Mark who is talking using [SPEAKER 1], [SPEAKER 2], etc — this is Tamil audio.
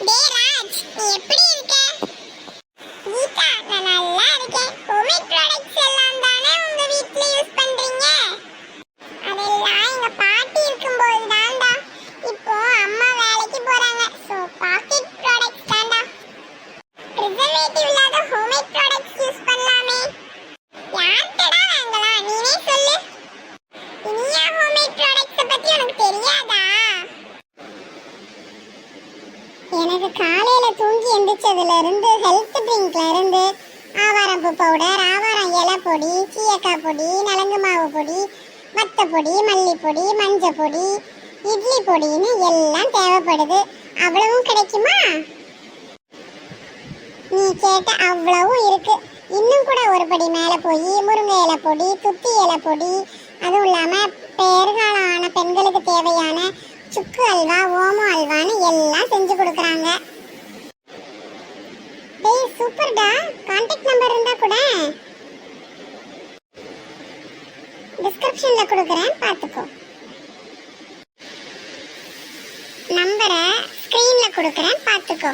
[SPEAKER 1] டேய் ராஜ், நீ எப்படி இருக்க? கீதா, நான் நல்லா இருக்கேன். ஹோம்மேட் ப்ராடக்ட்ஸ் எல்லாம் தானே உங்க வீட்ல யூஸ் பண்றீங்க? அதெல்லாம் எங்க பாட்டி இருக்கும்போது தான்டா. இப்போ அம்மா வேலைக்கு போறாங்க. சோ பாக்கெட் ப்ராடக்ட்ஸ் தான்டா. ப்ரிசர்வேட்டிவ் இல்லாத ஹோம்மேட் ப்ராடக்ட்ஸ் யூஸ் பண்ணலாமே. யார்ட்டடா வாங்கலாம், நீனே சொல்லு. இனியா ஹோம்மேட் ப்ராடக்ட்ஸ் பத்தி உனக்கு தெரியாதா? எனக்கு காலையில தூங்கி எந்திரிச்சதுல இருந்து ஹெல்த் ட்ரிங்க்ல இருந்து ஆவாரம்பூ பவுடர், ஆவாரம் இலை பொடி, சீயக்காய் பொடி, நலங்கு மாவு பொடி, வத்த பொடி, மல்லிப்பொடி, மஞ்சள் பொடி, இட்லி பொடின்னு எல்லாம் தேவைப்படுது. அவ்வளவும் கிடைக்குமா? நீ கேட்ட அவ்வளவும் இருக்கு. இன்னும் கூட ஒரு படி மேல போய் முருங்கை இலை பொடி, துத்தி இலை பொடி, அதுவும் இல்லாம பெருகாலம் ஆன பெண்களுக்கு தேவையான சுக்கு அல்வா, ஓமோ அல்வான்னு எல்லாம் செஞ்சு கொடுக்குறாங்க. டேய் சூப்பர்டா. கான்டாக்ட் நம்பர் இருந்தா கூட டிஸ்கிரிப்ஷன்ல கொடுக்குறேன், பார்த்துக்கோ. நம்பரை ஸ்கிரீன்ல கொடுக்குறேன், பார்த்துக்கோ.